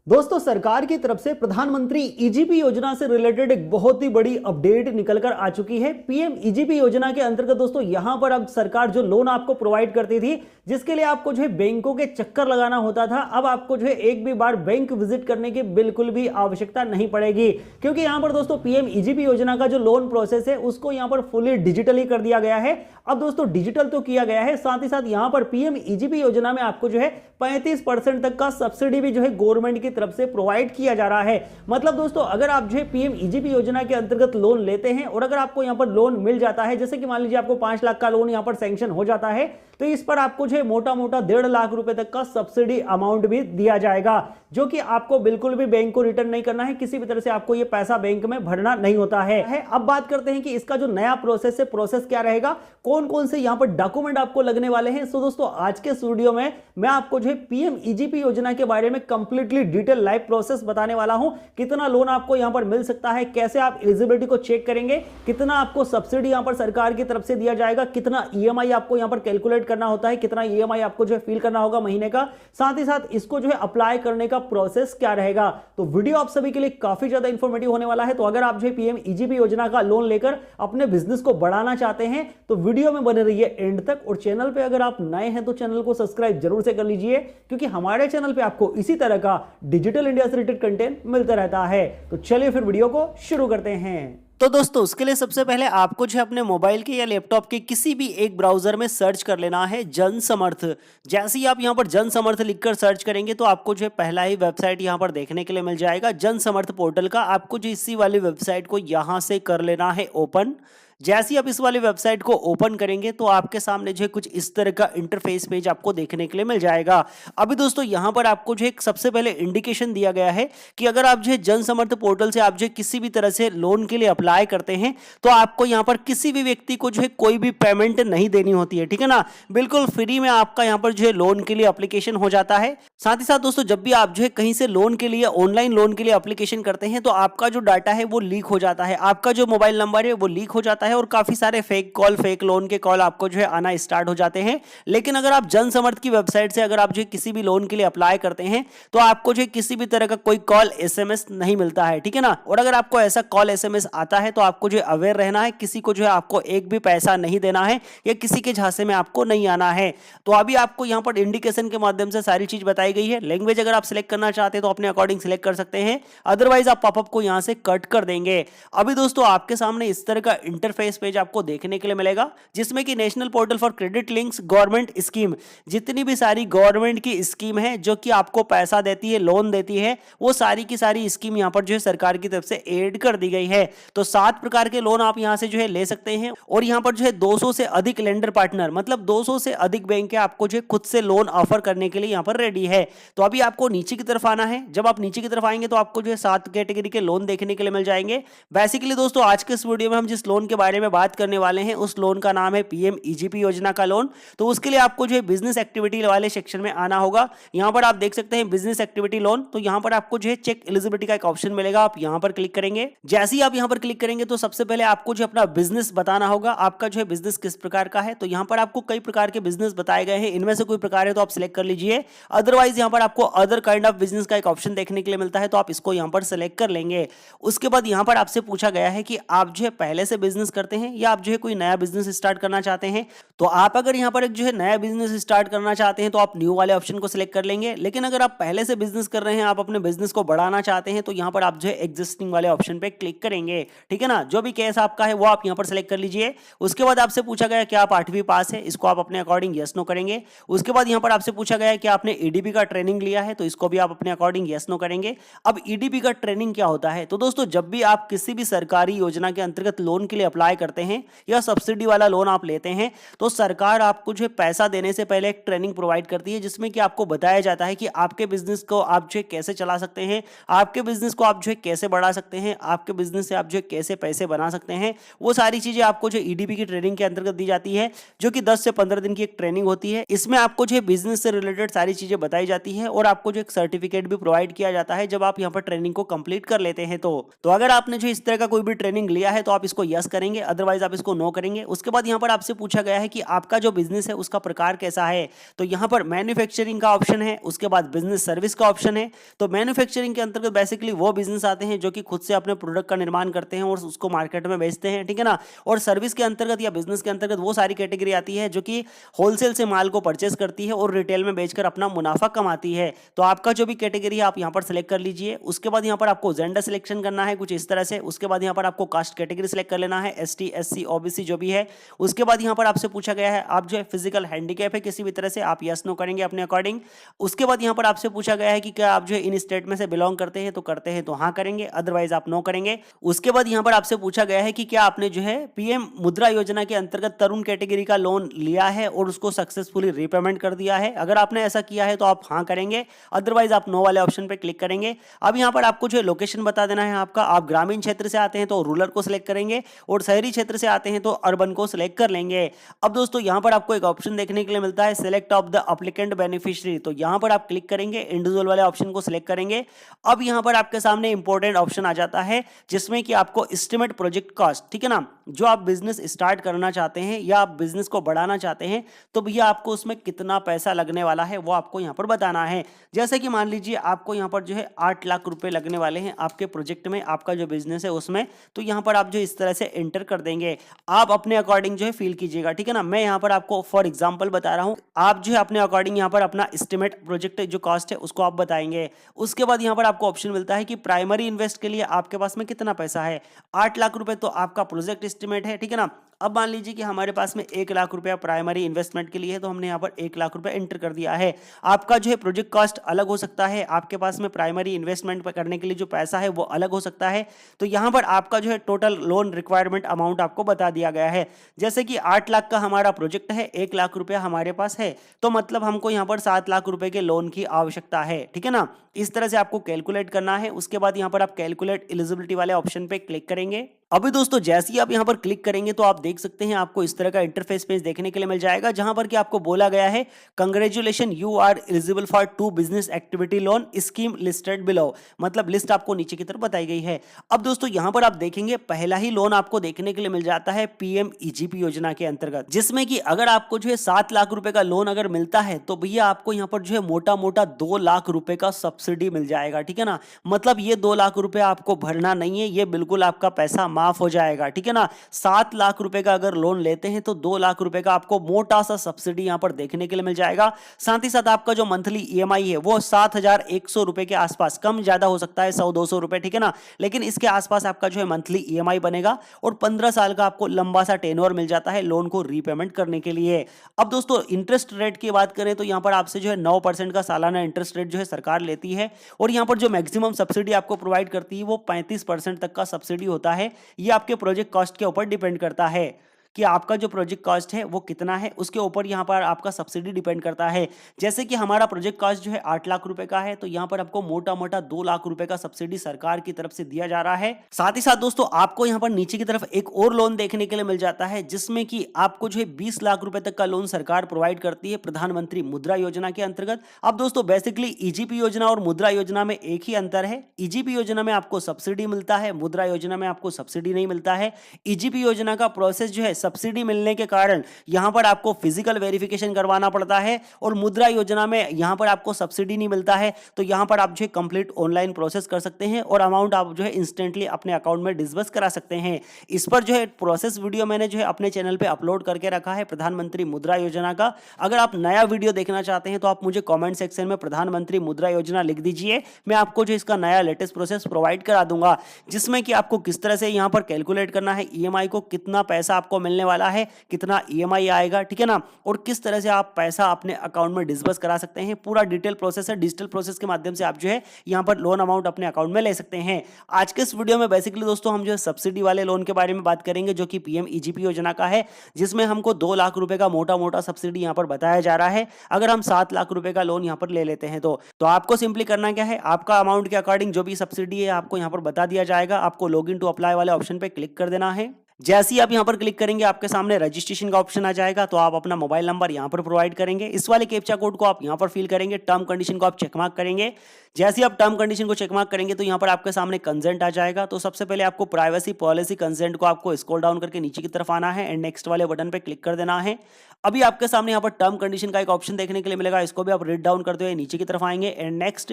दोस्तों सरकार की तरफ से प्रधानमंत्री ईजीपी योजना से रिलेटेड एक बहुत ही बड़ी अपडेट निकलकर आ चुकी है। पीएम ईजीपी योजना के अंतर्गत दोस्तों यहां पर अब सरकार जो लोन आपको प्रोवाइड करती थी, जिसके लिए आपको जो है बैंकों के चक्कर लगाना होता था, अब आपको जो है एक भी बार बैंक विजिट करने की बिल्कुल भी आवश्यकता नहीं पड़ेगी, क्योंकि यहां पर दोस्तों पीएम ईजीपी योजना का जो लोन प्रोसेस है उसको यहां पर फुली डिजिटली कर दिया गया है। अब दोस्तों डिजिटल तो किया गया है, साथ ही साथ यहां पर पीएम ईजीपी योजना में आपको जो है 35% तक का सब्सिडी भी जो है गवर्नमेंट की तरफ से प्रोवाइड किया जा रहा है। मतलब दोस्तों अगर आप जो है पीएम ईजीपी योजना के अंतर्गत लोन लेते हैं और अगर आपको यहां पर लोन मिल जाता है, जैसे कि मान लीजिए आपको 5 लाख का लोन यहां पर सैंक्शन हो जाता है, तो इस पर आपको जो है मोटा मोटा 1.5 लाख रुपए तक का सब्सिडी अमाउंट भी दिया जाएगा, जो कि आपको बिल्कुल भी बैंक को रिटर्न नहीं करना है, किसी भी तरह से आपको ये पैसा बैंक में भरना नहीं होता है। अब बात करते हैं कि इसका जो नया प्रोसेस है, प्रोसेस क्या रहेगा, कौन कौन से यहां पर डॉक्यूमेंट आपको लगने वाले हैं। सो दोस्तों आज के वीडियो में मैं आपको जो है पीएम ईजीपी योजना के बारे में कंप्लीटली डिटेल लाइव प्रोसेस बताने वाला हूं। कितना लोन आपको यहां पर मिल सकता है, कैसे आप एलिजिबिलिटी को चेक करेंगे, कितना आपको सब्सिडी यहां पर सरकार की तरफ से दिया जाएगा, कितना ईएमआई आपको यहां पर कैलकुलेट करना होता है, कितना ईएमआई आपको जो है फील करना होगा महीने का, साथ ही साथ इसको जो है अप्लाई करने का प्रोसेस क्या रहेगा। तो वीडियो आप सभी के लिए काफी ज्यादा इंफॉर्मेटिव होने वाला है। तो अगर आप जो है पीएम ईजीपी योजना का लोन लेकर अपने बिजनेस को बढ़ाना चाहते हैं तो वीडियो में बने रहिए एंड तक, और चैनल पे अगर आप नए हैं तो चैनल को सब्सक्राइब जरूर से कर लीजिए, क्योंकि हमारे चैनल पे आपको इसी तरह का डिजिटल इंडिया से रिलेटेड कंटेंट मिलता रहता है। तो चलिए फिर वीडियो को शुरू करते हैं। तो दोस्तों उसके लिए सबसे पहले आपको जो है अपने मोबाइल के या लैपटॉप के किसी भी एक ब्राउजर में सर्च कर लेना है जन समर्थ। जैसे ही आप यहां पर जन समर्थ लिखकर सर्च करेंगे तो आपको जो है पहला ही वेबसाइट यहां पर देखने के लिए मिल जाएगा, जन समर्थ पोर्टल का। आपको जो इसी वाली वेबसाइट को यहां से कर लेना है ओपन। जैसे ही आप इस वाली वेबसाइट को ओपन करेंगे तो आपके सामने जो है कुछ इस तरह का इंटरफेस पेज आपको देखने के लिए मिल जाएगा। अभी दोस्तों यहां पर आपको जो है सबसे पहले इंडिकेशन दिया गया है कि अगर आप जो है जन समर्थ पोर्टल से आप जो है किसी भी तरह से लोन के लिए अप्लाई करते हैं तो आपको यहां पर किसी भी व्यक्ति को जो है कोई भी पेमेंट नहीं देनी होती है, ठीक है ना। बिल्कुल फ्री में आपका यहां पर जो है लोन के लिए एप्लीकेशन हो जाता है। साथ ही साथ दोस्तों जब भी आप जो है कहीं से लोन के लिए ऑनलाइन लोन के लिए एप्लीकेशन करते हैं तो आपका जो डाटा है वो लीक हो जाता है, आपका जो मोबाइल नंबर है वो लीक हो जाता है और काफी सारे फेक कॉल, फेक लोन के कॉल आपको जो है आना स्टार्ट हो जाते हैं। लेकिन अगर आप जन समर्थ की वेबसाइट से अगर आप जो है किसी भी लोन के लिए अप्लाई करते हैं तो आपको जो है किसी भी तरह का कोई कॉल एसएमएस नहीं मिलता है, ठीक है ना। और अगर आपको ऐसा कॉल एसएमएस आता है तो आपको जो है अवेयर रहना है, किसी को जो है आपको एक भी पैसा नहीं देना है या किसी के झांसे में आपको नहीं आना है। तो अभी आपको यहां पर इंडिकेशन के माध्यम से सारी चीज बताई गई है। लैंग्वेज अगर आप सिलेक्ट करना चाहते हैं तो अपने अकॉर्डिंग सिलेक्ट कर सकते हैं, अदरवाइज आप पॉपअप को यहां से कट कर देंगे। अभी दोस्तों आपके सामने इस तरह का इंटरफेस पेज आपको देखने के लिए मिलेगा, जिसमें कि national portal for credit links government scheme, जितनी भी सारी गवर्नमेंट की स्कीम है जो कि आपको पैसा देती है, लोन देती है, वो सारी की सारी स्कीम यहां पर जो है सरकार की तरफ से ऐड कर दी गई है। तो 7 प्रकार के लोन आप यहां से जो है ले सकते हैं और यहां पर जो है 200 से अधिक लेंडर पार्टनर, मतलब 200 से अधिक बैंक आपको जो है खुद से लोन ऑफर करने के लिए यहां पर रेडी है। तो अभी आपको नीचे की तरफ आना है। जब आप नीचे की तरफ आएंगे तो आपको जो है 7 कैटेगरी के लोन देखने के लिए मिल जाएंगे। बेसिकली दोस्तों आज के इस वीडियो में हम जिस लोन के बारे में बात करने वाले हैं उस लोन का नाम है पीएम ईजीपी योजना का लोन। तो उसके लिए आपको जो है बिजनेस एक्टिविटी वाले सेक्शन में आना होगा। यहां पर आप देख सकते हैं बिजनेस एक्टिविटी लोन। तो यहां पर आपको जो है चेक एलिजिबिलिटी का एक ऑप्शन मिलेगा, आप यहां पर क्लिक करेंगे। जैसे ही आप यहां पर क्लिक करेंगे तो सबसे पहले आपको जो अपना बिजनेस बताना होगा, आपका जो है बिजनेस किस प्रकार का है। तो यहां पर आपको कई प्रकार के बिजनेस बताए गए हैं, इनमें से कोई प्रकार है तो आप सिलेक्ट कर लीजिए, अदरवाइज यहां पर आपको अदर काइंड ऑफ बिजनेस का एक ऑप्शन देखने के लिए मिलता है, तो आप इसको यहां पर सिलेक्ट कर लेंगे। उसके बाद यहां पर आपसे पूछा गया है कि आप जो है पहले से बिजनेस करते हैं या आप जो है कोई नया बिजनेस स्टार्ट करना चाहते हैं। तो आप अगर यहां पर एक जो है नया बिजनेस स्टार्ट करना चाहते हैं तो आप न्यू वाले ऑप्शन को सिलेक्ट कर लेंगे। लेकिन अगर आप पहले से बिजनेस कर रहे हैं, आप अपने बिजनेस को बढ़ाना चाहते हैं, तो यहां पर आप जो है एग्जिस्टिंग वाले ऑप्शन पे क्लिक करेंगे, ठीक है ना। जो भी केस आपका है वो आप यहां पर सिलेक्ट कर लीजिए। उसके बाद आपसे पूछा गया कि आप 8वीं पास है, इसको आप अपने अकॉर्डिंग यस नो करेंगे। उसके बाद यहां पर आपसे पूछा गया कि आपने ईडीपी का ट्रेनिंग लिया है, तो इसको भी आप अपने अकॉर्डिंग यस नो करेंगे। अब ईडीपी का ट्रेनिंग क्या होता है, तो दोस्तों जब भी आप किसी भी सरकारी योजना के अंतर्गत लोन के लिए अप्लाई करते हैं या सब्सिडी वाला लोन आप लेते हैं तो सरकार आपको जो है पैसा देने से पहले एक ट्रेनिंग प्रोवाइड करती है, जिसमें कि आपको बताया जाता है कि आपके बिजनेस को आप जो है कैसे चला सकते हैं, आपके बिजनेस को आप जो है कैसे बढ़ा सकते हैं, आपके बिजनेस से आप जो है कैसे पैसे बना सकते हैं। वो सारी चीजें आपको जो ईडीपी की ट्रेनिंग के अंतर्गत दी जाती है, जो कि 10 से 15 दिन की एक ट्रेनिंग होती है। इसमें आपको जो है बिजनेस से रिलेटेड सारी चीजें बताई जाती है और आपको जो एक सर्टिफिकेट भी प्रोवाइड किया जाता है जब आप यहाँ पर ट्रेनिंग को कंप्लीट कर लेते हैं। तो अगर आपने जो इस तरह का कोई भी ट्रेनिंग लिया है तो आप इसको यस करेंगे, अदरवाइज आप इसको नो करेंगे। उसके बाद यहाँ पर आपसे पूछा गया है कि आपका जो बिजनेस है उसका प्रकार कैसा है, तो यहाँ पर मैन्युफैक्चरिंग का ऑप्शन है, उसके बाद बिजनेस सर्विस का ऑप्शन है। तो मैन्युफैक्चरिंग के अंतर्गत बेसिकली वो बिजनेस आते हैं जो कि खुद से अपने प्रोडक्ट का निर्माण करते हैं और उसको मार्केट में बेचते हैं, ठीक है ना। और सर्विस के अंतर्गत या बिजनेस के अंतर्गत वो सारी कैटेगरी आती है जो कि होलसेल से माल को परचेस करती है और रिटेल में बेचकर अपना मुनाफा कमाती है। तो आपका जो भी कैटेगरी है आप यहाँ पर सिलेक्ट कर लीजिए। उसके बाद यहाँ पर आपको जेंडर सिलेक्शन करना है कुछ इस तरह से। उसके बाद यहाँ पर आपको कास्ट कैटेगरी सिलेक्ट कर लेना है, एसटी, एससी, ओबीसी जो भी है। उसके बाद यहाँ पर आपसे पूछा गया है आप जो है फिजिकल हैंडीकैप है किसी भी तरह से, आप यस नो करेंगे अपने अकॉर्डिंग। उसके बाद यहाँ पर आपसे पूछा गया है कि क्या आप जो है इन स्टेट में से बिलोंग करते हैं, तो करते हैं तो हाँ करेंगे, अदरवाइज आप नो करेंगे। उसके बाद यहाँ पर आपसे पूछा गया है कि क्या आपने जो है पीएम मुद्रा योजना के अंतर्गत तरुण कैटेगरी का लोन लिया है और उसको सक्सेसफुली रीपेमेंट कर दिया है। अगर आपने ऐसा किया है तो आप हाँ करेंगे, अदरवाइज आप नो वाले ऑप्शन पे क्लिक करेंगे। अब यहाँ पर आपको जो है लोकेशन बता देना है आपका। आप ग्रामीण क्षेत्र से आते हैं तो रूरल को सिलेक्ट करेंगे और शहरी क्षेत्र से आते हैं तो अर्बन को सिलेक्ट कर लेंगे। अब दोस्तों यहाँ पर आपको एक ऑप्शन देखने के लिए मिलता है select of the applicant beneficiary, तो यहाँ पर आप क्लिक करेंगे, इंडिविजुअल वाले ऑप्शन को सिलेक्ट करेंगे। अब यहाँ पर आपके सामने इंपॉर्टेंट ऑप्शन आ जाता है जिसमें कि आपको एस्टिमेट प्रोजेक्ट कॉस्ट, ठीक है ना, जो आप बिजनेस स्टार्ट करना चाहते हैं या आप बिजनेस को बढ़ाना चाहते हैं तो भैया आपको उसमें कितना पैसा लगने वाला है वो आपको यहाँ पर बताना है। जैसे कि मान लीजिए आपको यहाँ पर जो है 8 लाख रुपए लगने वाले हैं आपके प्रोजेक्ट में, आपका जो बिजनेस है उसमें, तो यहाँ पर आप जो इस तरह से एंटर कर देंगे। आप अपने अकॉर्डिंग जो है फील कीजिएगा, ठीक है ना। मैं यहाँ पर आपको फॉर एग्जाम्पल बता रहा हूँ, आप जो है अपने अकॉर्डिंग यहाँ पर अपना एस्टिमेट प्रोजेक्ट जो कॉस्ट है उसको आप बताएंगे। उसके बाद यहाँ पर आपको ऑप्शन मिलता है कि प्राइमरी इन्वेस्ट के लिए आपके पास में कितना पैसा है। 8 लाख रुपए तो आपका प्रोजेक्ट एस्टिमेट है, ठीक है ना। अब मान लीजिए कि हमारे पास में 1 लाख रुपया प्राइमरी इन्वेस्टमेंट के लिए है तो हमने यहाँ पर 1 लाख रुपया एंटर कर दिया है। आपका जो है प्रोजेक्ट कॉस्ट अलग हो सकता है, आपके पास में प्राइमरी इन्वेस्टमेंट करने के लिए जो पैसा है वो अलग हो सकता है। तो यहाँ पर आपका जो है टोटल लोन रिक्वायरमेंट अमाउंट आपको बता दिया गया है। जैसे कि 8 लाख का हमारा प्रोजेक्ट है, 1 लाख रुपया हमारे पास है, तो मतलब हमको यहाँ पर 7 लाख रुपए के लोन की आवश्यकता है, ठीक है ना। इस तरह से आपको कैलकुलेट करना है। उसके बाद यहाँ पर आप कैलकुलेट एलिजिबिलिटी वाले ऑप्शन पे क्लिक करेंगे। अभी दोस्तों जैसे ही आप यहाँ पर क्लिक करेंगे तो आप देख सकते हैं आपको इस तरह का इंटरफेस पेज देखने के लिए मिल जाएगा जहां पर कि आपको बोला गया है congratulation you are eligible for 2 business activity loan scheme listed below, मतलब लिस्ट आपको नीचे की तरफ बताई गई है। अब दोस्तों यहाँ पर आप देखेंगे पहला ही लोन आपको देखने के लिए मिल जाता है पीएम ईजीपी योजना के अंतर्गत, जिसमें कि अगर आपको जो है 7 लाख रुपए का लोन अगर मिलता है तो भैया आपको यहाँ पर जो है मोटा मोटा 2 लाख रुपए का सब्सिडी मिल जाएगा, ठीक है ना। मतलब ये 2 लाख रुपए आपको भरना नहीं है, ये बिल्कुल आपका पैसा माफ हो जाएगा, ठीक है ना। 7 लाख रुपए का अगर लोन लेते हैं तो 2 लाख रुपए का आपको मोटा सा सब्सिडी यहां पर देखने के लिए मिल जाएगा। साथ ही साथ आपका जो मंथली ईएमआई है वो 7,100 रुपए के आसपास, कम ज्यादा हो सकता है 100-200 रुपए, ठीक है ना, लेकिन इसके आसपास आपका जो है मंथली ईएमआई बनेगा और 15 साल का आपको लंबा सा टेन्योर मिल जाता है लोन को रीपेमेंट करने के लिए। अब दोस्तों इंटरेस्ट रेट की बात करें तो यहां पर आपसे जो है 9% का सालाना इंटरेस्ट रेट जो है सरकार लेती है और यहां पर जो मैक्सिमम सब्सिडी आपको प्रोवाइड करती है वो 35% तक का सब्सिडी होता है। ये आपके प्रोजेक्ट कॉस्ट के ऊपर डिपेंड करता है कि आपका जो प्रोजेक्ट कॉस्ट है वो कितना है, उसके ऊपर यहाँ पर आपका सब्सिडी डिपेंड करता है। जैसे कि हमारा प्रोजेक्ट कॉस्ट जो है 8 लाख रुपए का है तो यहाँ पर आपको मोटा मोटा 2 लाख रुपए का सब्सिडी सरकार की तरफ से दिया जा रहा है। साथ ही साथ दोस्तों आपको यहाँ पर नीचे की तरफ एक और लोन देखने के लिए मिल जाता है जिसमें कि आपको जो है 20 लाख रुपए तक का लोन सरकार प्रोवाइड करती है प्रधानमंत्री मुद्रा योजना के अंतर्गत। अब दोस्तों बेसिकली ईजीपी योजना और मुद्रा योजना में एक ही अंतर है, ईजीपी योजना में आपको सब्सिडी मिलता है, मुद्रा योजना में आपको सब्सिडी नहीं मिलता है। ईजीपी योजना का प्रोसेस जो है सब्सिडी मिलने के कारण यहां पर आपको फिजिकल वेरिफिकेशन करवाना पड़ता है और मुद्रा योजना में यहां पर आपको सब्सिडी नहीं मिलता है, तो यहां पर आप जो है कंप्लीट ऑनलाइन प्रोसेस कर सकते हैं और अमाउंट आप जो है इंस्टेंटली अपने अकाउंट में डिस्बर्स करा सकते हैं। इस पर जो है प्रोसेस वीडियो मैंने जो है अपने चैनल पे अपलोड करके रखा है प्रधानमंत्री मुद्रा योजना का। अगर आप नया वीडियो देखना चाहते हैं तो आप मुझे कमेंट सेक्शन में प्रधानमंत्री मुद्रा योजना लिख दीजिए, मैं आपको जो इसका नया लेटेस्ट प्रोसेस प्रोवाइड करा दूंगा जिसमें कि आपको किस तरह से यहां पर कैलकुलेट करना है ईएमआई को, कितना पैसा आपको मिलने वाला है, कितना ईएमआई आएगा, ठीक है ना, और किस तरह से आप पैसा अपने अकाउंट में डिस्बर्स करा सकते हैं। पूरा डिटेल प्रोसेस है, डिजिटल प्रोसेस के माध्यम से आप जो है यहां पर लोन अमाउंट अपने अकाउंट में ले सकते हैं। आज के इस वीडियो में बेसिकली दोस्तों हम जो है सब्सिडी वाले लोन के बारे में बात करेंगे जो कि पीएम ईजीपी योजना का है, जिसमें हमको 2 लाख रुपए का मोटा मोटा सब्सिडी यहां पर बताया जा रहा है। अगर हम 7 लाख रुपए का लोन यहां पर ले लेते हैं तो आपको सिंपली करना क्या है, आपका अमाउंट के अकॉर्डिंग जो भी सब्सिडी है आपको यहां पर बता दिया जाएगा। आपको लॉगिन टू अप्लाई वाले ऑप्शन पे क्लिक कर देना है। जैसे ही आप यहां पर क्लिक करेंगे आपके सामने रजिस्ट्रेशन का ऑप्शन आ जाएगा, तो आप अपना मोबाइल नंबर यहां पर प्रोवाइड करेंगे। इस वाले कैप्चा कोड को आप यहां पर फिल करेंगे, टर्म कंडीशन को आप चेकमार्क करेंगे। जैसे ही आप टर्म कंडीशन को चेकमार्क करेंगे तो यहां पर आपके सामने कंसेंट आ जाएगा। तो सबसे पहले आपको प्राइवेसी पॉलिसी कंसेंट को आपको स्क्रॉल डाउन करके नीचे की तरफ आना है एंड नेक्स्ट वाले बटन पे क्लिक कर देना है। अभी आपके सामने यहां पर टर्म कंडीशन का एक ऑप्शन देखने के लिए मिलेगा, इसको भी आप रीड डाउन करते हुए नीचे की तरफ आएंगे एंड नेक्स्ट।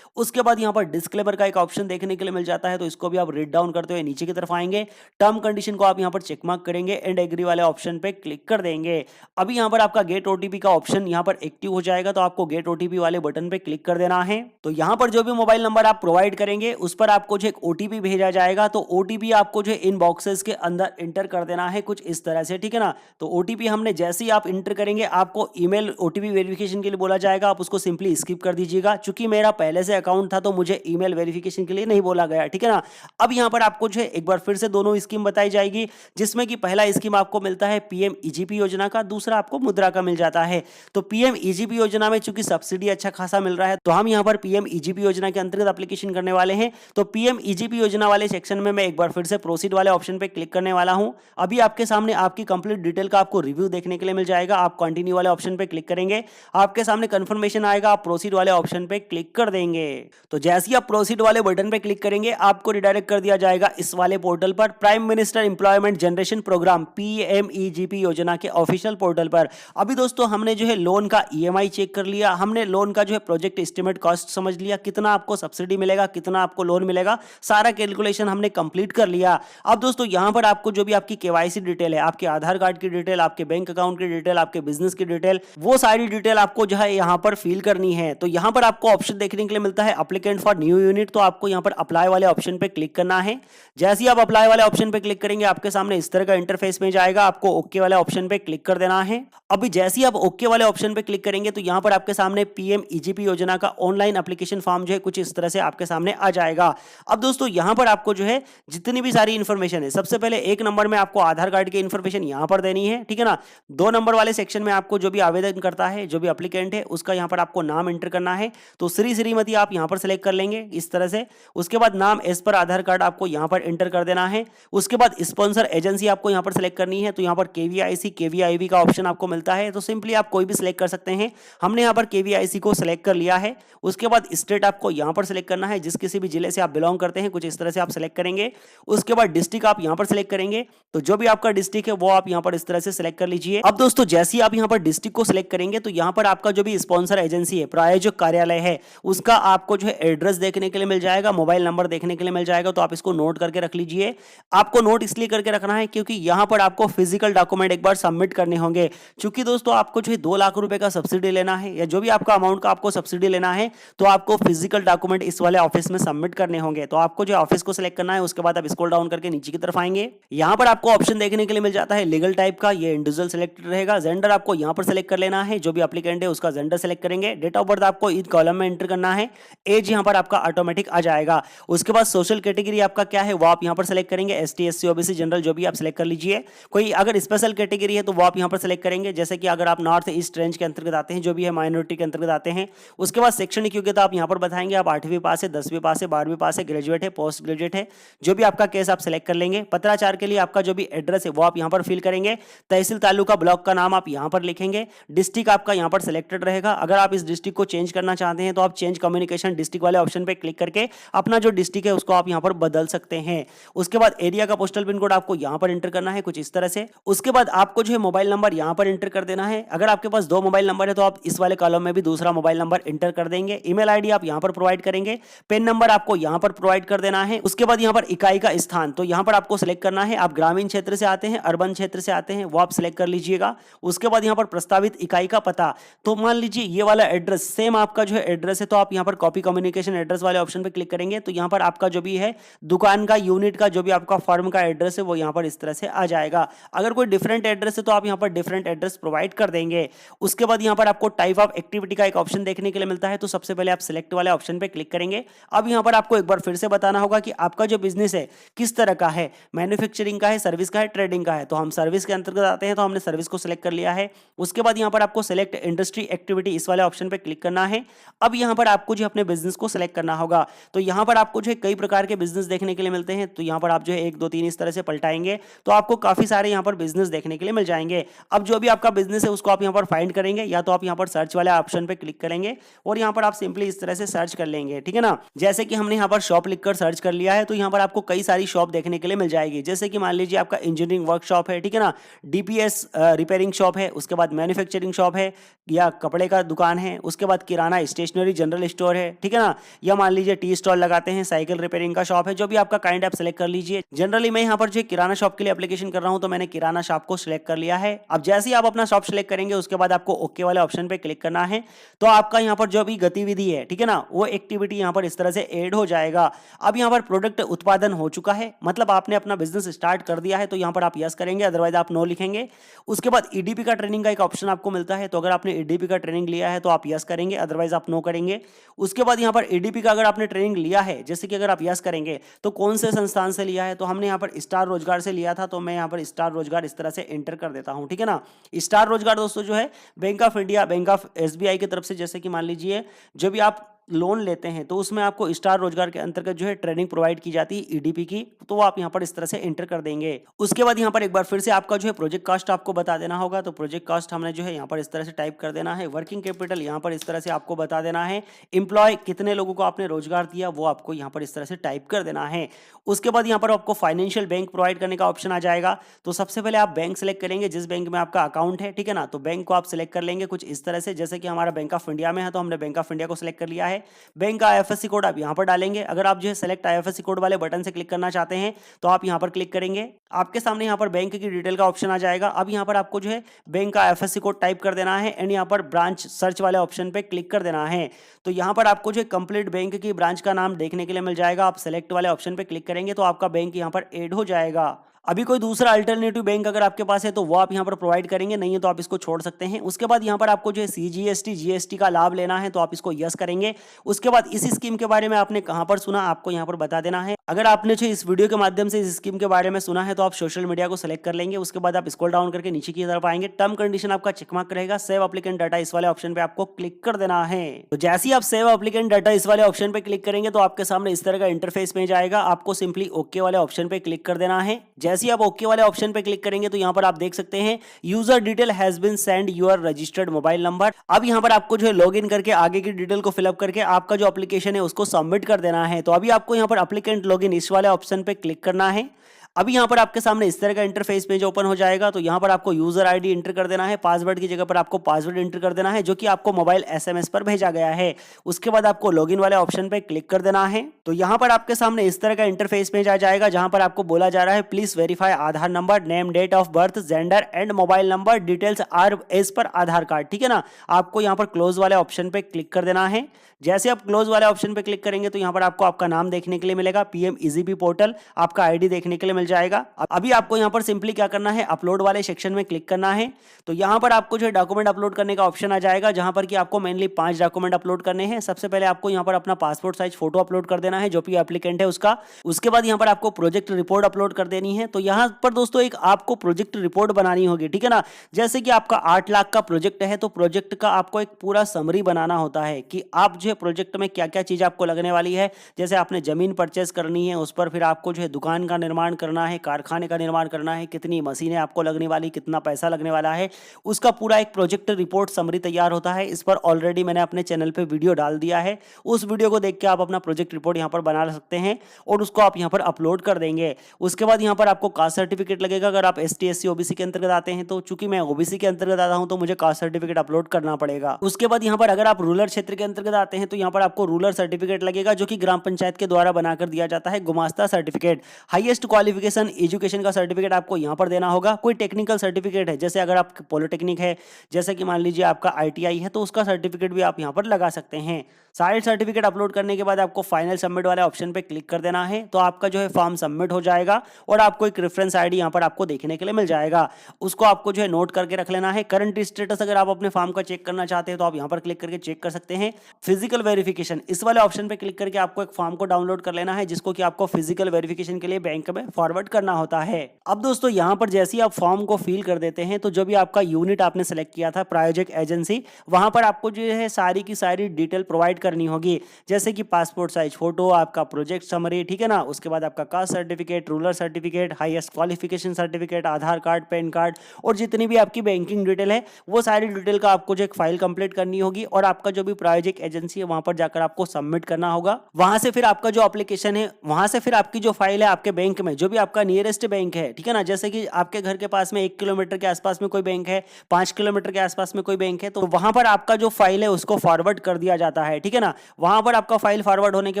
उसके बाद यहां पर डिस्क्लेमर का एक ऑप्शन देखने के लिए मिल जाता है, तो इसको भी आप रीड डाउन करते हुए नीचे की तरफ आएंगे। टर्म कंडीशन को आप यहां पर चेकमार्क करेंगे एंड एग्री वाले ऑप्शन पे क्लिक कर देंगे। अभी यहां पर आपका गेट ओटीपी का ऑप्शन यहां पर एक्टिव हो जाएगा, तो आपको गेट ओटीपी वाले बटन पे क्लिक कर देना है। तो यहां पर जो भी मोबाइल नंबर आप प्रोवाइड करेंगे उस पर आपको जो एक ओटीपी भेजा जाएगा, तो ओटीपी आपको जो इन बॉक्सेस के अंदर इंटर कर देना है कुछ इस तरह से, ठीक है ना। तो ओटीपी हमने जैसे ही आप इंटर करेंगे आपको ईमेल ओटीपी वेरिफिकेशन के लिए बोला जाएगा, आप उसको सिंपली स्किप कर दीजिएगा। चूंकि मेरा पहले से अकाउंट था तो मुझे ईमेल वेरिफिकेशन के लिए नहीं बोला गया, ठीक है ना। अब यहां पर आपको जो है एक बार फिर से दोनों स्कीम बताई जाएगी, जिसमें कि पहला स्कीम आपको मिलता है पीएम ईजीपी योजना का, दूसरा आपको मुद्रा का मिल जाता है। तो पीएम ईजीपी योजना में चूंकि सब्सिडी अच्छा खासा मिल रहा है, तो हम यहां पर पीएम ईजीपी योजना के अंतर्गत एप्लीकेशन करने वाले हैं। तो पीएम ईजीपी योजना वाले सेक्शन में मैं एक बार फिर से प्रोसीड वाले ऑप्शन पे क्लिक करने वाला हूं। अभी आपके सामने आपकी कंप्लीट डिटेल का आपको रिव्यू देखने के लिए मिल जाएगा। आप कंटिन्यू वाले ऑप्शन पे क्लिक करेंगे, आपके सामने कंफर्मेशन आएगा, आप प्रोसीड वाले ऑप्शन पे क्लिक कर देंगे। तो जैसे ही आप प्रोसीड वाले बटन पे क्लिक करेंगे आपको रिडायरेक्ट कर दिया जाएगा इस वाले पोर्टल पर, prime minister employment generation program PMEGP योजना के ऑफिशियल पोर्टल पर। अभी दोस्तों हमने जो है लोन का ईएमआई चेक कर लिया, हमने लोन का जो है प्रोजेक्ट एस्टिमेट कॉस्ट समझ लिया, कितना आपको सब्सिडी मिलेगा, कितना आपको लोन मिलेगा, सारा कैलकुलेशन हमने कंप्लीट कर लिया। अब दोस्तों यहां पर आपको जो भी आपकी केवाईसी डिटेल है, आपके आधार कार्ड की डिटेल, आपके बैंक अकाउंट की डिटेल, आपके बिजनेस की डिटेल, वो सारी डिटेल आपको जो है यहां पर फिल करनी है। तो यहां पर आपको ऑप्शन देखने के लिए मिलता है एप्लीकेंट फॉर न्यू यूनिट, तो आपको यहां पर अप्लाई वाले ऑप्शन पे क्लिक करना है। जैसे ही आप अप्लाई वाले ऑप्शन पे क्लिक करेंगे आपके सामने इस तरह का इंटरफेस में जाएगा, आपको ओके वाले ऑप्शन पे क्लिक कर देना है। अभी जैसे ही आप ओके वाले ऑप्शन पे क्लिक करेंगे तो यहां पर आपके सामने पीएम ईजीपी योजना का ऑनलाइन एप्लीकेशन फॉर्म जो है कुछ इस तरह से आपके सामने आ जाएगा। अब दोस्तों यहां पर आपको जो है जितनी भी सारी इंफॉर्मेशन है, सबसे पहले एक नंबर में आपको आधार कार्ड की इंफॉर्मेशन यहां पर देनी है, ठीक है ना। 2 नंबर वाले सेक्शन में आपको जो भी आवेदन करता है, जो भी एप्लीकेंट है, उसका यहां पर आपको नाम एंटर करना है। तो श्री श्रीमती आप यहां पर सेलेक्ट कर लेंगे इस तरह से। उसके बाद नाम एज पर आधार कार्ड आपको यहां पर एंटर कर देना है। उसके बाद स्पॉन्सर एजेंसी आपको यहां पर सेलेक्ट करनी है, तो यहां पर केवीआईसी केवीआईबी का ऑप्शन आपको मिलता है, तो सिंपली आप कोई भी सिलेक्ट कर सकते हैं। हमने यहां पर केवीआईसी को सिलेक्ट कर लिया है। उसके बाद स्टेट आपको यहां पर सिलेक्ट करना है, जिस किसी भी जिले से आप बिलोंग करते हैं कुछ इस तरह से आप सिलेक्ट करेंगे। उसके बाद डिस्ट्रिक्ट आप यहां पर सिलेक्ट करेंगे, तो जो भी आपका डिस्ट्रिक्ट है वो आप यहां पर इस तरह से सिलेक्ट कर लीजिए। अब दोस्तों जैसे ही आप यहां पर डिस्ट्रिक्ट को सिलेक्ट करेंगे तो यहां पर आपका जो भी स्पॉन्सर एजेंसी है, प्रायोजक कार्यालय है, उसका आपको जो है एड्रेस देखने के लिए मिल जाएगा, मोबाइल नंबर देखने के लिए मिल जाएगा। तो आप इसको नोट करके रख लीजिए। आपको नोट इसलिए करके रखना है क्योंकि यहां पर आपको फिजिकल डॉक्यूमेंट एक बार सबमिट करने होंगे। क्योंकि दोस्तों आपको जो है 2 लाख रुपए का सब्सिडी लेना है या जो भी आपका अमाउंट का आपको सब्सिडी लेना है, तो आपको फिजिकल डॉक्यूमेंट इस वाले ऑफिस में सबमिट करने होंगे। तो आपको जो ऑफिस को सिलेक्ट करना है, उसके बाद आप स्क्रॉल डाउन करके नीचे की तरफ आएंगे। यहां पर आपको ऑप्शन देखने के लिए मिल जाता है लीगल टाइप का, ये इंडिविजुअल सिलेक्टेड रहेगा। जेंडर आपको यहां पर सिलेक्ट कर लेना है, जो भी एप्लीकेंट है उसका जेंडर सिलेक्ट करेंगे। डेट ऑफ बर्थ आपको इस कॉलम में एंटर करना है। एज यहां पर आपका ऑटोमेटिक आ जाएगा। उसके बाद सोशल कैटेगरी आपका क्या है वो आप यहां पर सिलेक्ट करेंगे, एसटी एससी ओबीसी जनरल जो भी आप सिलेक्ट कर लीजिए। कोई अगर स्पेशल कैटेगरी है तो वो आप यहां पर सिलेक्ट करेंगे, जैसे कि अगर आप नॉर्थ ईस्ट रेंज के अंतर्गत आते हैं, जो भी है माइनॉरिटी के अंतर्गत आते हैं। उसके बाद शैक्षणिक योग्यता आप यहां पर बताएंगे, आप 8वीं पास है, 10वीं पास है, 12वीं पास है, ग्रेजुएट है, पोस्ट ग्रेजुएट है, जो भी आपका केस आप सिलेक्ट कर लेंगे। पत्राचार के लिए आपका जो भी एड्रेस है वो आप यहां पर फिल करेंगे। तहसील तालुका ब्लॉक का नाम आप यहां पर लिखेंगे। डिस्ट्रिक्ट आपका यहां पर सिलेक्टेड रहेगा। अगर आप इस डिस्ट्रिक्ट को चेंज करना चाहते हैं तो आप चेंज कम्युनिकेशन डिस्ट्रिक्ट वाले ऑप्शन पे क्लिक करके अपना जो डिस्ट्रिक्ट है उसको आप यहां पर बदल सकते हैं। उसके बाद एरिया का पोस्टल पिन कोड आपको यहां पर एंटर करना है कुछ इस तरह से। उसके बाद आपको जो है मोबाइल नंबर यहां पर एंटर कर देना है। अगर आपके पास 2 मोबाइल नंबर है तो आप इस वाले कॉलम में भी दूसरा मोबाइल नंबर एंटर कर देंगे। ईमेल आईडी आप यहां पर प्रोवाइड करेंगे। पेन नंबर आपको यहां पर प्रोवाइड कर देना है। उसके बाद यहां पर इकाई का स्थान, तो यहां पर आपको सिलेक्ट करना है, आप ग्रामीण क्षेत्र से आते हैं, अर्बन क्षेत्र से आते हैं, वो आप सिलेक्ट कर लीजिएगा। उसके बाद यहां पर प्रस्तावित इकाई का पता, तो मान लीजिए ये वाला एड्रेस सेम आपका जो है एड्रेस है, तो आप यहां पर कॉपी कम्युनिकेशन एड्रेस वाले ऑप्शन पे क्लिक करेंगे, तो यहां पर आपका जो भी है दुकान का, यूनिट का, जो भी आपका फर्म का एड्रेस है वो यहां पर इस तरह से आ जाएगा। अगर कोई डिफरेंट एड्रेस है तो आप यहां पर डिफरेंट एड्रेस प्रोवाइड कर देंगे। उसके बाद यहां पर आपको टाइप ऑफ एक्टिविटी का एक ऑप्शन देखने के लिए मिलता है, तो सबसे पहले आप सिलेक्ट वाले ऑप्शन पे क्लिक करेंगे। अब यहां पर आपको एक बार फिर से बताना होगा कि आपका जो बिजनेस है किस तरह का है, मैन्युफैक्चरिंग का है, सर्विस का है, ट्रेडिंग का है। तो हम सर्विस के अंतर्गत आते हैं, तो हमने सर्विस को सिलेक्ट कर लिया है। उसके बाद यहां पर आपको सिलेक्ट इंडस्ट्री एक्टिविटी इस वाले ऑप्शन पे क्लिक करना है। अब यहां पर आपको जो अपने बिजनेस को सिलेक्ट करना होगा, तो यहां पर आपको जो है कई प्रकार के बिजनेस देखने के लिए मिलते हैं, तो यहां पर आप जो है 1 2 3 इस तरह से पलट रिजल्ट आएंगे, तो आपको काफी सारे यहाँ पर बिजनेस देखने के लिए मिल जाएंगे। अब जो भी आपका बिजनेस है उसको आप यहाँ पर फाइंड करेंगे, या तो आप यहाँ पर सर्च वाले ऑप्शन पे क्लिक करेंगे और यहाँ पर आप सिंपली इस तरह से सर्च कर लेंगे, ठीक है ना। जैसे कि हमने यहाँ पर शॉप लिखकर सर्च कर लिया है, तो यहाँ पर आपको कई सारी शॉप देखने के लिए मिल जाएगी। जैसे कि मान लीजिए आपका इंजीनियरिंग वर्कशॉप है, ठीक है ना, डीपीएस रिपेयरिंग शॉप है, उसके बाद मैन्युफैक्चरिंग शॉप है, या कपड़े का दुकान है, उसके बाद किराना स्टेशनरी जनरल स्टोर है, ठीक है ना, या मान लीजिए टी स्टॉल लगाते हैं, साइकिल रिपेयरिंग का शॉप है, जो भी आपका काइंड आप सेलेक्ट कर लीजिए। जनरली मैं यहाँ पर जो किराना शॉप के लिए एप्लीकेशन कर रहा हूँ, तो मैंने किराना शॉप को सिलेक्ट कर लिया है। अब जैसे ही आप अपना शॉप सिलेक्ट करेंगे उसके बाद आपको ओके वाले ऑप्शन पे क्लिक करना है, तो आपका यहाँ पर जो भी गतिविधि है, ठीक है ना, वो एक्टिविटी यहाँ पर इस तरह से ऐड हो जाएगा। अब यहाँ पर प्रोडक्ट उत्पादन हो चुका है, मतलब आपने अपना बिजनेस स्टार्ट कर दिया है, तो यहाँ पर आप यस करेंगे, अदरवाइज आप नो लिखेंगे। उसके बाद ईडीपी का ट्रेनिंग का एक ऑप्शन आपको मिलता है, तो अगर आपने ईडीपी का ट्रेनिंग लिया है तो आप यस करेंगे, अदरवाइज आप नो करेंगे। उसके बाद यहाँ पर ईडीपी का अगर आपने ट्रेनिंग लिया है, जैसे कि अगर आप यस करेंगे तो कौन से संस्थान से लिया है, तो हमने यहाँ पर स्टार रोजगार से लिया था, तो मैं यहाँ पर स्टार रोजगार इस तरह से एंटर कर देता हूँ, ठीक है ना। स्टार रोजगार दोस्तों जो है bank of India, bank of SBI की तरफ से, जैसे कि मान लीजिए जब भी आप लोन लेते हैं तो उसमें आपको स्टार रोजगार के अंतर्गत जो है ट्रेनिंग प्रोवाइड की जाती है ईडीपी की, तो आप यहां पर इस तरह से एंटर कर देंगे। उसके बाद यहां पर एक बार फिर से आपका जो है प्रोजेक्ट कॉस्ट आपको बता देना होगा, तो प्रोजेक्ट कॉस्ट हमने जो है यहां पर इस तरह से टाइप कर देना है। वर्किंग कैपिटल यहां पर इस तरह से आपको बता देना है। एम्प्लॉय कितने लोगों को आपने रोजगार दिया वो आपको यहां पर इस तरह से टाइप कर देना है। उसके बाद यहां पर आपको फाइनेंशियल बैंक प्रोवाइड करने का ऑप्शन आ जाएगा, तो सबसे पहले आप बैंक सेलेक्ट करेंगे जिस बैंक में आपका अकाउंट है, ठीक है ना, तो बैंक को आप सिलेक्ट कर लेंगे कुछ इस तरह से, जैसे कि हमारा बैंक ऑफ इंडिया में है तो हमने बैंक ऑफ इंडिया को सिलेक्ट कर लिया है। बैंक का आईएफएससी कोड आप यहां पर डालेंगे। अगर आप जो है सेलेक्ट आईएफएससी कोड वाले बटन से क्लिक करना चाहते हैं तो आप यहां पर क्लिक करेंगे, आपके सामने यहां पर बैंक की डिटेल का ऑप्शन आ जाएगा। अब यहां पर आपको जो है बैंक का आईएफएससी कोड टाइप कर देना है एंड यहां पर ब्रांच सर्च वाले ऑप्शन पे क्लिक कर देना है। तो यहां पर आपको जो है कंप्लीट बैंक की ब्रांच का नाम देखने के लिए मिल जाएगा। आप सेलेक्ट वाले ऑप्शन पे क्लिक करेंगे तो आपका बैंक यहां पर ऐड हो जाएगा। अभी कोई दूसरा अल्टरनेटिव बैंक अगर आपके पास है तो वो आप यहां पर प्रोवाइड करेंगे, नहीं है तो आप इसको छोड़ सकते हैं। उसके बाद यहां पर आपको जो है सीजीएसटी जीएसटी का लाभ लेना है तो आप इसको यस करेंगे। उसके बाद इस स्कीम के बारे में आपने कहां पर सुना आपको यहां पर बता देना है। अगर आपने जो इस वीडियो के माध्यम से इस स्कीम के बारे में सुना है तो आप सोशल मीडिया को सिलेक्ट कर लेंगे। उसके बाद आप स्क्रॉल डाउन करके नीचे की तरफ आएंगे, टर्म कंडीशन आपका चेकमार्क रहेगा, सेव एप्लीकेंट डाटा इस वाले ऑप्शन पे आपको क्लिक कर देना है। तो जैसे ही आप सेव एप्लीकेंट डाटा इस वाले ऑप्शन पे क्लिक करेंगे तो आपके सामने इस तरह का इंटरफेस पेज आएगा। आपको सिंपली ओके वाले ऑप्शन पे क्लिक कर देना है। जैसे ही आप ओके वाले ऑप्शन पे क्लिक करेंगे तो यहां पर आप देख सकते हैं user detail has been send your registered mobile number. अब यहां पर आपको जो है लॉगिन करके आगे की डिटेल को फिलअप करके आपका जो एप्लीकेशन है उसको सबमिट कर देना है। तो अभी आपको यहां पर एप्लीकेंट लॉगिन इस वाले ऑप्शन पे क्लिक करना है। अभी यहां पर आपके सामने इस तरह का इंटरफेस पेज ओपन हो जाएगा। तो यहां पर आपको यूजर आईडी एंटर कर देना है, पासवर्ड की जगह पर आपको पासवर्ड एंटर कर देना है जो कि आपको मोबाइल एसएमएस पर भेजा गया है। उसके बाद आपको लॉगिन वाले ऑप्शन पे क्लिक कर देना है। तो यहां पर आपके सामने इस तरह का इंटरफेस पेज आ जाएगा जहां पर आपको बोला जा रहा है please verify Aadhaar number, name, date of birth, gender and mobile number details are as पर आधार कार्ड, ठीक है ना। आपको यहां पर क्लोज वाले ऑप्शन पे क्लिक कर देना है। जैसे आप क्लोज वाले ऑप्शन पे क्लिक करेंगे तो यहां पर आपको आपका नाम देखने के लिए मिलेगा, पीएम ईजीपी पोर्टल, आपका आईडी देखने के लिए मिल जाएगा। अभी आपको यहां पर सिंपली क्या करना है, अपलोड वाले सेक्शन में क्लिक करना है। तो यहां पर आपको जो है डॉक्यूमेंट अपलोड करने का ऑप्शन आ जाएगा जहां पर कि आपको मेनली 5 डॉक्यूमेंट अपलोड करने हैं। सबसे पहले आपको यहां पर अपना पासपोर्ट साइज फोटो अपलोड कर देना है जो भी एप्लीकेंट है उसका। उसके बाद यहां पर आपको प्रोजेक्ट रिपोर्ट अपलोड कर देनी है। तो यहां पर दोस्तों एक आपको प्रोजेक्ट रिपोर्ट बनानी होगी, ठीक है ना। जैसे कि आपका 8 लाख का प्रोजेक्ट है तो प्रोजेक्ट का आपको एक पूरा समरी बनाना होता है कि आप जो है प्रोजेक्ट में क्या क्या चीज आपको लगने वाली है। जैसे आपने जमीन परचेस करनी है, उस पर फिर आपको जो है दुकान का निर्माण करना है, कारखाने का निर्माण करना है, कितनी मशीनें आपको लगने वाली, कितना पैसा लगने वाला है, उसका पूरा एक प्रोजेक्ट रिपोर्ट समरी तैयार होता है। इस पर ऑलरेडी मैंने अपने चैनल पे वीडियो डाल दिया है, उस वीडियो को देख के आप अपना प्रोजेक्ट रिपोर्ट यहाँ पर बना सकते हैं और उसको आप यहाँ पर अपलोड कर देंगे। उसके बाद यहाँ पर आपको कास्ट सर्टिफिकेट लगेगा। अगर आप ST SC OBC के अंतर्गत आते हैं तो चूंकि मैं OBC के अंतर्गत आता हूँ तो मुझे कास्ट सर्टिफिकेट अपलोड करना पड़ेगा। उसके बाद यहाँ पर अगर आप रूरल क्षेत्र के अंतर्गत आते हैं तो यहाँ पर आपको रूरल सर्टिफिकेट लगेगा जो कि ग्राम पंचायत के द्वारा बनाकर दिया जाता है, गुमास्ता सर्टिफिकेट। हाईएस्ट क्वालिफिकेशन एजुकेशन का सर्टिफिकेट आपको यहाँ पर देना होगा। कोई टेक्निकल सर्टिफिकेट है, जैसे अगर आप पॉलिटेक्निक है, जैसे कि मान लीजिए आपका ITI है, तो उसका सर्टिफिकेट भी आप यहाँ पर लगा सकते हैं। सारे सर्टिफिकेट अपलोड करने के बाद आपको फाइनल सबमिट वाले ऑप्शन पे क्लिक कर देना है। तो आपका जो है फॉर्म सबमिट हो जाएगा और आपको एक रेफरेंस आईडी यहाँ पर आपको देखने के लिए मिल जाएगा। उसको आपको जो है नोट करके रख लेना है। करंट स्टेटस अगर आप अपने फॉर्म का चेक करना चाहते हैं तो आप यहाँ पर क्लिक करके चेक कर सकते हैं। फिजिकल वेरिफिकेशन इस वाले ऑप्शन पे क्लिक करके आपको एक फॉर्म को डाउनलोड कर लेना है जिसको कि आपको फिजिकल वेरिफिकेशन के लिए बैंक में फॉर्मेट फॉरवर्ड करना होता है। अब दोस्तों यहाँ पर जैसे ही आप फॉर्म को फिल कर देते हैं तो जो भी आपका यूनिट आपने सेलेक्ट किया था प्रायोजक एजेंसी, वहां पर आपको जो है सारी की सारी डिटेल प्रोवाइड करनी होगी, जैसे कि पासपोर्ट साइज फोटो, आपका प्रोजेक्ट समरी, ठीक है ना, उसके बाद आपका caste certificate, rural certificate, highest qualification certificate, Aadhaar card, PAN card और जितनी भी आपकी बैंकिंग डिटेल है वो सारी डिटेल का आपको जो एक फाइल कंप्लीट करनी होगी और आपका जो भी प्रायोजक एजेंसी है वहां पर जाकर आपको सबमिट करना होगा। वहां से फिर आपका जो एप्लीकेशन है, वहां से फिर आपकी जो फाइल है आपके बैंक में, जो भी आपका नियरेस्ट बैंक है, ठीक है ना, जैसे कि आपके घर के पास में 1 किलोमीटर के आसपास में कोई बैंक है, 5 किलोमीटर के आसपास में कोई बैंक है, तो वहां पर आपका जो फाइल है उसको फॉरवर्ड कर दिया जाता है, ठीक है ना। वहां पर आपका फाइल फॉरवर्ड होने के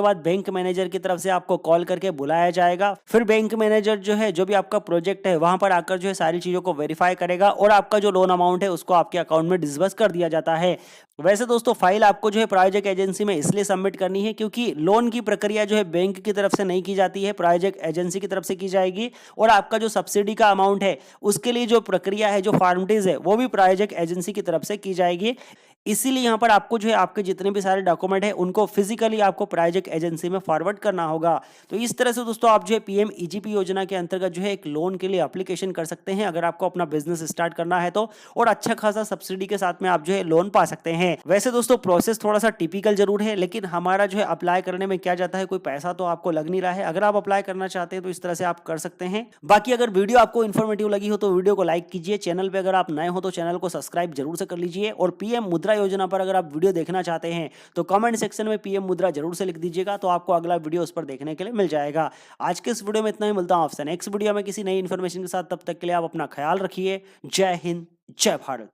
बाद बैंक मैनेजर की तरफ से आपको कॉल करके बुलाया जाएगा। फिर बैंक मैनेजर जो है जो भी आपका प्रोजेक्ट है वहां पर आकर जो है सारी चीजों को वेरीफाई करेगा और आपका जो लोन अमाउंट है उसको आपके अकाउंट में डिस्बर्स कर दिया जाता है। वैसे दोस्तों फाइल आपको जो है प्रायोजक एजेंसी में इसलिए सबमिट करनी है क्योंकि लोन की प्रक्रिया जो है बैंक की तरफ से नहीं की जाती है, प्रायोजक एजेंसी की तरफ से की जाएगी और आपका जो सब्सिडी का अमाउंट है उसके लिए जो प्रक्रिया है, जो फॉर्मेलिटीज है वो भी प्रायोजक एजेंसी की तरफ से की जाएगी। इसीलिए यहाँ पर आपको जो है आपके जितने भी सारे डॉक्यूमेंट है उनको फिजिकली आपको प्रायोजक एजेंसी में फॉरवर्ड करना होगा। तो इस तरह से दोस्तों आप जो है पीएम ईजीपी योजना के अंतर्गत जो है एक लोन के लिए एप्लीकेशन कर सकते हैं अगर आपको अपना बिजनेस स्टार्ट करना है तो, और अच्छा खासा सब्सिडी के साथ में आप जो है लोन पा सकते हैं। वैसे दोस्तों प्रोसेस थोड़ा सा टिपिकल जरूर है, लेकिन हमारा जो है अप्लाई करने में क्या जाता है, कोई पैसा तो आपको लग नहीं रहा है। अगर आप अप्लाई करना चाहते हैं तो इस तरह से आप कर सकते हैं। बाकी अगर वीडियो आपको इन्फॉर्मेटिव लगी हो तो वीडियो को लाइक कीजिए, चैनल पे अगर आप नए हो तो चैनल को सब्सक्राइब जरूर से कर लीजिए और पीएम मुद्रा योजना पर अगर आप वीडियो देखना चाहते हैं तो कमेंट सेक्शन में पीएम मुद्रा जरूर से लिख दीजिएगा, तो आपको अगला वीडियो उस पर देखने के लिए मिल जाएगा। आज के इस वीडियो में इतना ही, मिलता हूं आपसे नेक्स्ट वीडियो में किसी नई इन्फॉर्मेशन के साथ। तब तक के लिए आप अपना ख्याल रखिए। जय हिंद, जय भारत।